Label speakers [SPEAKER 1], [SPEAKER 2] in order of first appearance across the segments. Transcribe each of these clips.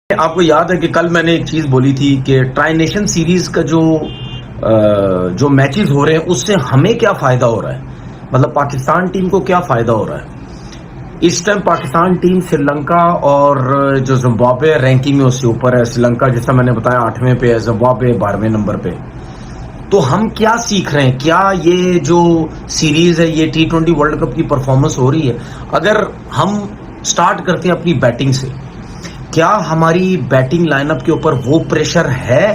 [SPEAKER 1] آپ کو یاد ہے کہ کل میں نے ایک چیز بولی تھی کہ ٹرائی نیشن سیریز کا جو میچز ہو رہے ہیں اس سے ہمیں کیا فائدہ ہو رہا ہے، مطلب پاکستان ٹیم کو کیا فائدہ ہو رہا ہے۔ اس ٹائم پاکستان ٹیم سری لنکا اور جو زمبابوے رینکنگ میں اس سے اوپر ہے، سری لنکا جیسا میں نے بتایا 8ویں پہ ہے، زمبابوے 12ویں نمبر پہ۔ تو ہم کیا سیکھ رہے ہیں؟ کیا یہ جو سیریز ہے یہ T20 ورلڈ کپ کی پرفارمنس ہو رہی ہے؟ اگر ہم سٹارٹ کرتے ہیں اپنی بیٹنگ سے، کیا ہماری بیٹنگ لائن اپ کے اوپر وہ پریشر ہے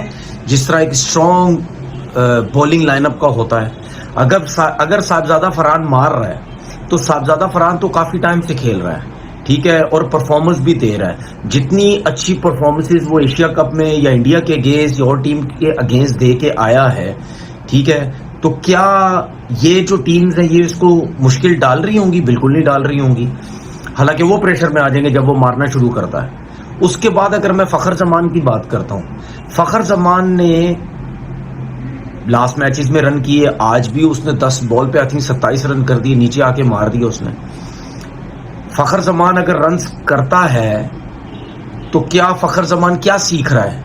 [SPEAKER 1] جس طرح ایک اسٹرانگ بولنگ لائن اپ کا ہوتا ہے؟ اگر صاحبزادہ فرحان مار رہا ہے تو صاحبزادہ فرحان تو کافی ٹائم سے کھیل رہا ہے، ٹھیک ہے، اور پرفارمنس بھی دے رہا ہے۔ جتنی اچھی پرفارمنسز وہ ایشیا کپ میں یا انڈیا کے اگینسٹ یا اور ٹیم کے اگینسٹ دے کے آیا ہے، ٹھیک ہے، تو کیا یہ جو ٹیمز ہیں یہ اس کو مشکل ڈال رہی ہوں گی؟ بالکل نہیں ڈال رہی ہوں گی، حالانکہ وہ پریشر میں آ جائیں گے جب وہ مارنا شروع کرتا ہے۔ اس کے بعد اگر میں فخر زمان کی بات کرتا ہوں، فخر زمان نے لاسٹ میچز میں رن کیے، آج بھی اس نے 10 بال پہ 27 رن کر دیے، نیچے آ کے مار دیا اس نے۔ فخر زمان اگر رنز کرتا ہے تو کیا فخر زمان کیا سیکھ رہا ہے؟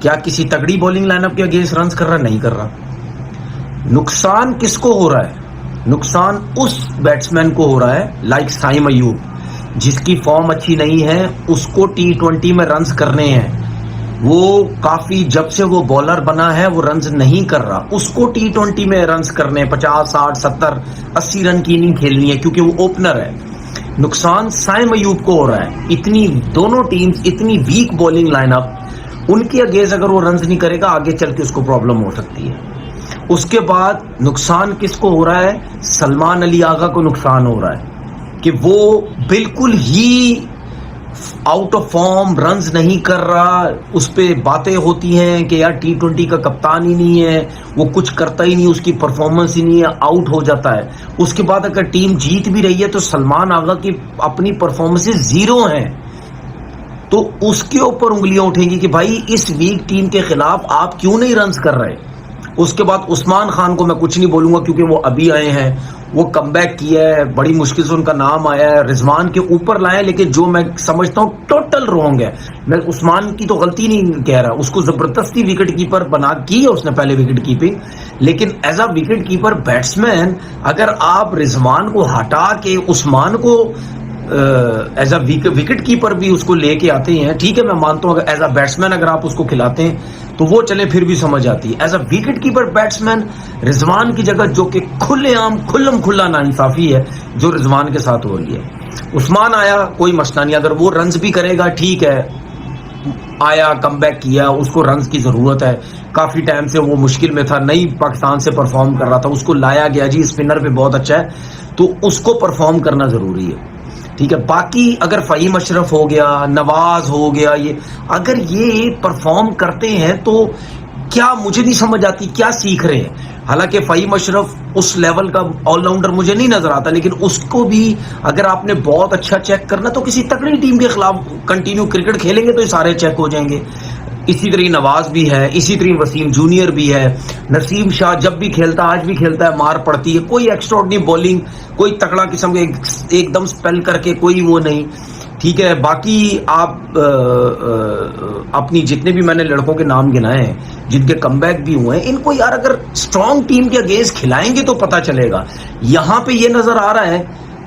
[SPEAKER 1] کیا کسی تگڑی بولنگ لائن اپ کے اگینسٹ رنز کر رہا ہے؟ نہیں کر رہا۔ نقصان کس کو ہو رہا ہے؟ نقصان اس بیٹسمین کو ہو رہا ہے لائک سائم ایوب، جس کی فارم اچھی نہیں ہے، اس کو T20 میں رنز کرنے ہیں۔ وہ کافی جب سے وہ بولر بنا ہے وہ رنز نہیں کر رہا، اس کو T20 میں رنز کرنے 50 60 70 80 رن کی اننگ کھیلنی ہے کیونکہ وہ اوپنر ہے۔ نقصان سائم ایوب کو ہو رہا ہے۔ اتنی دونوں ٹیمز اتنی ویک بولنگ لائن اپ، ان کی اگینسٹ اگر وہ رنز نہیں کرے گا آگے چل کے اس کو پرابلم ہو سکتی ہے۔ اس کے بعد نقصان کس کو ہو رہا ہے؟ سلمان علی آغا کو نقصان ہو رہا ہے کہ وہ بالکل ہی آؤٹ آف فارم، رنز نہیں کر رہا۔ اس پہ باتیں ہوتی ہیں کہ یار T20 کا کپتان ہی نہیں ہے، وہ کچھ کرتا ہی نہیں، اس کی پرفارمنس ہی نہیں ہے، آؤٹ ہو جاتا ہے۔ اس کے بعد اگر ٹیم جیت بھی رہی ہے تو سلمان آغا کی اپنی پرفارمنسز 0 ہیں، تو اس کے اوپر انگلیاں اٹھیں گی کہ بھائی اس ویک ٹیم کے خلاف آپ کیوں نہیں رنز کر رہے۔ اس کے بعد عثمان خان کو میں کچھ نہیں بولوں گا کیونکہ وہ ابھی آئے ہیں، وہ کم بیک کیا ہے، بڑی مشکل سے ان کا نام آیا ہے، رضوان کے اوپر لائے، لیکن جو میں سمجھتا ہوں ٹوٹل رونگ ہے۔ میں عثمان کی تو غلطی نہیں کہہ رہا، اس کو زبردستی وکٹ کیپر بنا کی ہے اس نے پہلے وکٹ کیپنگ، لیکن as a wicket keeper batsman اگر آپ رضوان کو ہٹا کے عثمان کو ایز اے وکٹ کیپر بھی اس کو لے کے آتے ہیں، ٹھیک ہے میں مانتا ہوں، اگر ایز اے بیٹسمین اگر آپ اس کو کھلاتے ہیں تو وہ چلے پھر بھی سمجھ آتی ہے۔ As a wicket keeper batsman Rizwan کی جگہ جو کہ کھلے عام کھلم کھلا ناانصافی ہے جو رضوان کے ساتھ ہو رہی ہے۔ عثمان آیا کوئی مسئلہ نہیں، اگر وہ رنز بھی کرے گا ٹھیک ہے، آیا کم بیک کیا، اس کو رنز کی ضرورت ہے، کافی ٹائم سے وہ مشکل میں تھا، نہیں پاکستان سے پرفارم کر رہا تھا، اس کو لایا گیا، جی اسپنر پہ بہت اچھا ہے تو اس کو پرفارم کرنا ضروری ہے، ٹھیک ہے۔ باقی اگر فہیم اشرف ہو گیا، نواز ہو گیا، یہ اگر یہ پرفارم کرتے ہیں تو کیا مجھے نہیں سمجھ آتی کیا سیکھ رہے ہیں۔ حالانکہ فہیم اشرف اس لیول کا آل راؤنڈر مجھے نہیں نظر آتا، لیکن اس کو بھی اگر آپ نے بہت اچھا چیک کرنا تو کسی تکڑی ٹیم کے خلاف کنٹینیو کرکٹ کھیلیں گے تو یہ سارے چیک ہو جائیں گے۔ اسی طرح نواز بھی ہے، اسی طرح وسیم جونیئر بھی ہے، نسیم شاہ جب بھی کھیلتا آج بھی کھیلتا ہے، مار پڑتی ہے، کوئی ایکسٹراڈنری بولنگ، کوئی تکڑا قسم کے ایک دم سپیل کر کے کوئی وہ نہیں، ٹھیک ہے۔ باقی آپ اپنی جتنے بھی میں نے لڑکوں کے نام گنائے ہیں جن کے کم بیک بھی ہوئے ہیں، ان کو یار اگر اسٹرانگ ٹیم کے اگینسٹ کھلائیں گے تو پتہ چلے گا۔ یہاں پہ یہ نظر آ رہا ہے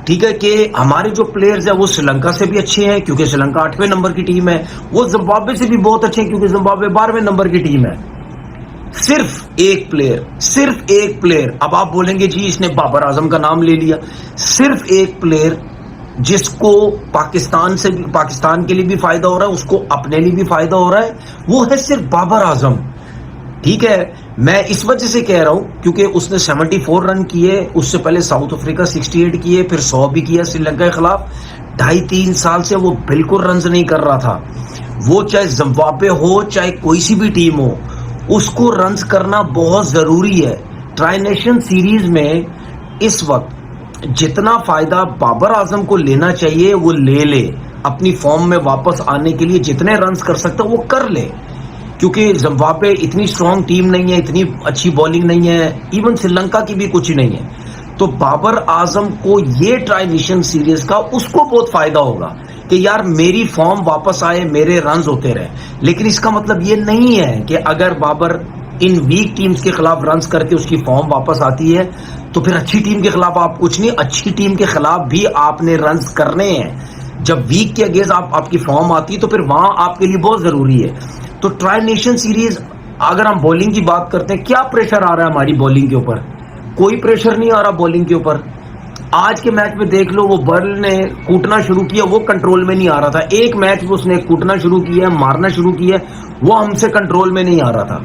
[SPEAKER 1] ٹھیک ہے کہ ہمارے جو پلیئرز ہیں وہ سری لنکا سے بھی اچھے ہیں کیونکہ سری لنکا 8ویں نمبر کی ٹیم ہے، وہ زمبابوے سے بھی بہت اچھے ہیں کیونکہ زمبابوے 12ویں نمبر کی ٹیم ہے۔ صرف ایک پلیئر، اب آپ بولیں گے جی اس نے بابر اعظم کا نام لے لیا، صرف ایک پلیئر جس کو پاکستان کے لیے بھی فائدہ ہو رہا ہے، اس کو اپنے لیے بھی فائدہ ہو رہا ہے، وہ ہے صرف بابر اعظم، ٹھیک ہے۔ میں اس وجہ سے کہہ رہا ہوں کیونکہ اس نے 74 رن کیے، اس سے پہلے ساؤتھ افریقہ 68 کیے، پھر 100 بھی کیا سری لنکا کے خلاف۔ 2.5-3 سال سے وہ بالکل رنز نہیں کر رہا تھا، وہ چاہے زمبابوے ہو چاہے کوئی سی بھی ٹیم ہو، اس کو رنز کرنا بہت ضروری ہے۔ ٹرائی نیشن سیریز میں اس وقت جتنا فائدہ بابر اعظم کو لینا چاہیے وہ لے لے، اپنی فارم میں واپس آنے کے لیے جتنے رنز کر سکتا وہ کر لے، کیونکہ زمبابوے اتنی اسٹرانگ ٹیم نہیں ہے، اتنی اچھی بولنگ نہیں ہے، ایون سری لنکا کی بھی کچھ نہیں ہے۔ تو بابر اعظم کو یہ ٹرائی نیشن سیریز کا اس کو بہت فائدہ ہوگا کہ یار میری فارم واپس آئے, میرے رنز ہوتے رہے. لیکن اس کا مطلب یہ نہیں ہے کہ اگر بابر ان ویک ٹیمز کے خلاف رنز کر کے اس کی فارم واپس آتی ہے تو پھر اچھی ٹیم کے خلاف آپ کچھ نہیں. اچھی ٹیم کے خلاف بھی آپ نے رنز کرنے ہیں. جب ویک کے اگینسٹ آپ کی فارم آتی ہے تو پھر وہاں آپ کے لیے بہت ضروری ہے. تو ٹرائی نیشن سیریز, اگر ہم بولنگ کی بات کرتے ہیں, کیا پریشر آ رہا ہے ہماری بولنگ کے اوپر؟ کوئی پریشر نہیں آ رہا بولنگ کے اوپر. آج کے میچ میں دیکھ لو, وہ برل نے کوٹنا شروع کیا, وہ کنٹرول میں نہیں آ رہا تھا. ایک میچ میں اس نے کوٹنا شروع کیا, مارنا شروع کیا, وہ ہم سے کنٹرول میں نہیں آ رہا تھا.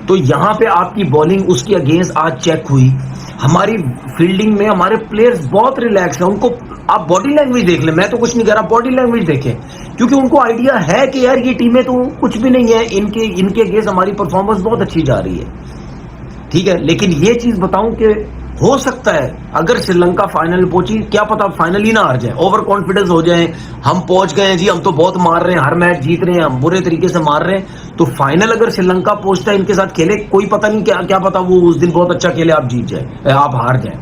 [SPEAKER 1] تو یہاں پہ آپ کی بالنگ اس کی اگینسٹ آج چیک ہوئی. ہماری فیلڈنگ میں ہمارے پلیئرز بہت ریلیکس ہیں. ان کو آپ باڈی لینگویج دیکھ لیں, میں تو کچھ نہیں کہہ رہا, باڈی لینگویج دیکھیں, کیونکہ ان کو آئیڈیا ہے کہ یار یہ ٹیمیں تو کچھ بھی نہیں ہے, ان کے اگینسٹ ہماری پرفارمنس بہت اچھی جا رہی ہے. ٹھیک ہے, لیکن یہ چیز بتاؤں کہ ہو سکتا ہے اگر سری لنکا فائنل پہنچی, کیا پتا فائنل ہی نہ ہار جائے, اوور کانفیڈنس ہو جائیں, ہم پہنچ گئے ہیں جی, ہم تو بہت مار رہے ہیں, ہر میچ جیت رہے ہیں, ہم برے طریقے سے مار رہے ہیں. تو فائنل اگر سری لنکا پہنچتا ہے ان کے ساتھ کھیلے, کوئی پتہ نہیں کیا پتا وہ اس دن بہت اچھا کھیلے, آپ جیت جائیں, آپ ہار جائیں.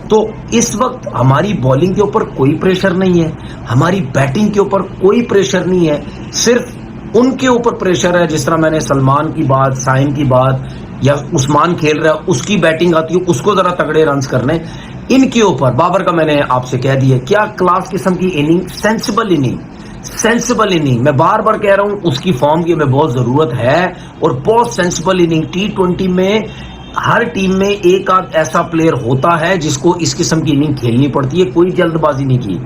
[SPEAKER 1] تو اس وقت ہماری بالنگ کے اوپر کوئی پریشر نہیں ہے, ہماری بیٹنگ کے اوپر کوئی پریشر نہیں ہے. صرف ان کے اوپر پریشر ہے, جس طرح میں نے سلمان کی بات, سائن کی بات, یا عثمان کھیل رہا ہے, اس کی بیٹنگ آتی ہے, اس کو ذرا تگڑے رنز کرنے. ان کے اوپر بابر کا میں نے آپ سے کہہ دیا, کیا کلاس قسم کی اننگ, سینسیبل اننگ, میں بار بار کہہ رہا ہوں, اس کی فارم کی ہمیں بہت ضرورت ہے, اور بہت سینسیبل اننگ. T20 میں ہر ٹیم میں ایک آدھ ایسا پلیئر ہوتا ہے جس کو اس قسم کی اننگ کھیلنی پڑتی ہے. کوئی جلد بازی نہیں کی.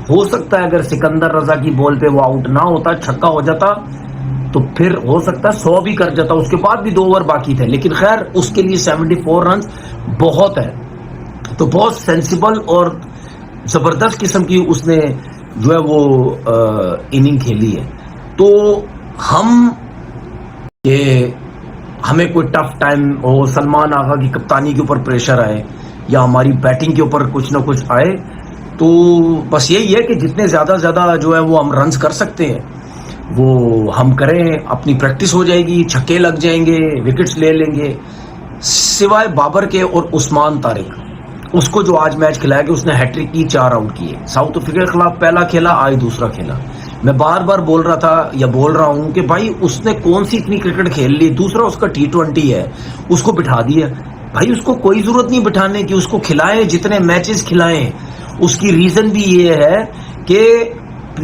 [SPEAKER 1] ہو سکتا ہے اگر سکندر رضا کی بال پہ وہ آؤٹ نہ ہوتا, چھکا ہو جاتا, تو پھر ہو سکتا ہے 100 بھی کر جاتا, اس کے بعد بھی 2 اوور باقی تھے. لیکن خیر, اس کے لیے 74 رنز بہت ہے. تو بہت سینسیبل اور زبردست قسم کی اس نے جو ہے وہ اننگ کھیلی ہے. تو ہم کہ ہمیں کوئی ٹف ٹائم ہو, سلمان آغا کی کپتانی کے اوپر پریشر آئے, یا ہماری بیٹنگ کے اوپر کچھ نہ کچھ آئے, تو بس یہی ہے کہ جتنے زیادہ جو ہے وہ ہم رنز کر سکتے ہیں وہ ہم کریں. اپنی پریکٹس ہو جائے گی, چھکے لگ جائیں گے, وکٹس لے لیں گے. سوائے بابر کے اور عثمان طارق, اس کو جو آج میچ کھلایا گیا, اس نے ہیٹرک کی, 4 آؤٹ کیے. ساؤتھ افریقہ کے خلاف پہلا کھیلا, آج دوسرا کھیلا. میں بار بار بول رہا تھا یا بول رہا ہوں کہ بھائی اس نے کون سی اتنی کرکٹ کھیل لی. دوسرا اس کا T20 ہے, اس کو بٹھا دیا. بھائی اس کو کوئی ضرورت نہیں بٹھانے کی, اس کو کھلائیں, جتنے میچز کھلائیں. اس کی ریزن بھی یہ ہے کہ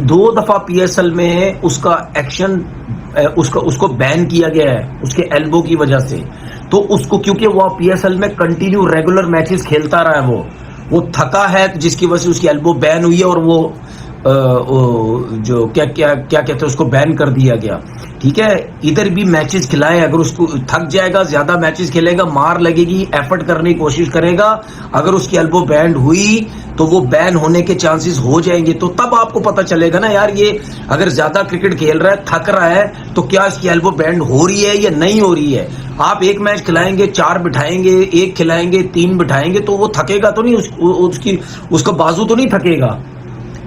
[SPEAKER 1] 2 دفعہ PSL میں اس کا ایکشن, اس کو بین کیا گیا ہے اس کے ایلبو کی وجہ سے. تو اس کو, کیونکہ وہ PSL میں کنٹینیو ریگولر میچز کھیلتا رہا ہے, وہ تھکا ہے, جس کی وجہ سے اس کی ایلبو بین ہوئی ہے, اور وہ جو کیا کہتے ہیں اس کو بین کر دیا گیا. ٹھیک ہے, ادھر بھی میچز کھلائے. اگر اس کو تھک جائے گا, زیادہ میچز کھیلے گا, مار لگے گی, ایفرٹ کرنے کی کوشش کرے گا, اگر اس کی ایلبو بینڈ ہوئی تو وہ بین ہونے کے چانسز ہو جائیں گے. تو تب آپ کو پتہ چلے گا نا یار, یہ اگر زیادہ کرکٹ کھیل رہا ہے, تھک رہا ہے, تو کیا اس کی ایلبو بینڈ ہو رہی ہے یا نہیں ہو رہی ہے. آپ ایک میچ کھلائیں گے, 4 بٹھائیں گے, 1 کھلائیں گے, 3 بٹھائیں گے, تو وہ تھکے گا تو نہیں, اس کا بازو تو نہیں تھکے گا.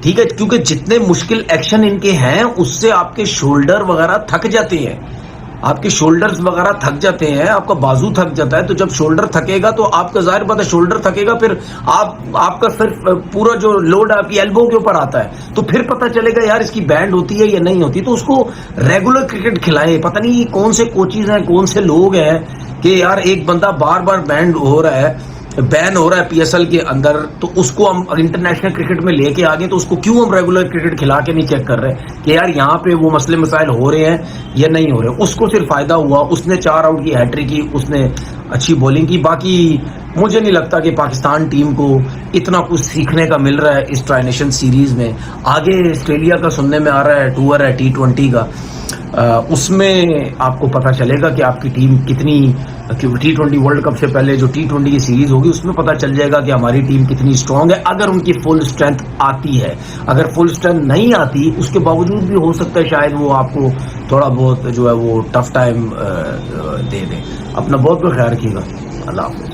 [SPEAKER 1] ٹھیک ہے, کیونکہ جتنے مشکل ایکشن ان کے ہیں, اس سے آپ کے شولڈر وغیرہ تھک جاتے ہیں, آپ کے شولڈرز وغیرہ تھک جاتے ہیں, آپ کا بازو تھک جاتا ہے. تو جب شولڈر تھکے گا تو آپ کا ظاہر بات ہے شولڈر تھکے گا, پھر آپ کا صرف پورا جو لوڈ آپ کی ایلبو کے اوپر آتا ہے, تو پھر پتہ چلے گا یار اس کی بینڈ ہوتی ہے یا نہیں ہوتی. تو اس کو ریگولر کرکٹ کھلائے. پتہ نہیں یہ کون سے کوچز ہیں, کون سے لوگ ہیں کہ یار ایک بندہ بار بار بین ہو رہا ہے PSL کے اندر, تو اس کو ہم انٹرنیشنل کرکٹ میں لے کے آگے, تو اس کو کیوں ہم ریگولر کرکٹ کھلا کے نہیں چیک کر رہے کہ یار یہاں پہ وہ مسئلے مسائل ہو رہے ہیں یا نہیں ہو رہے. اس کو صرف فائدہ ہوا, اس نے 4 آؤٹ کی, ہیٹرک کی, اس نے اچھی بولنگ کی. باقی مجھے نہیں لگتا کہ پاکستان ٹیم کو اتنا کچھ سیکھنے کا مل رہا ہے اس ٹرائی نیشن سیریز میں. آگے آسٹریلیا کا سننے میں آ رہا ہے, ٹور ہے T20 کا, اس میں آپ کو پتہ چلے گا کہ آپ کی ٹیم کتنی, T20 ورلڈ کپ سے پہلے جو T20 کی سیریز ہوگی, اس میں پتہ چل جائے گا کہ ہماری ٹیم کتنی اسٹرانگ ہے, اگر ان کی فل اسٹرینتھ آتی ہے. اگر فل اسٹرینتھ نہیں آتی, اس کے باوجود بھی ہو سکتا ہے شاید وہ آپ کو تھوڑا بہت جو ہے وہ ٹف ٹائم دے دیں. اپنا بہت خیال رکھیے گا. اللہ حافظ.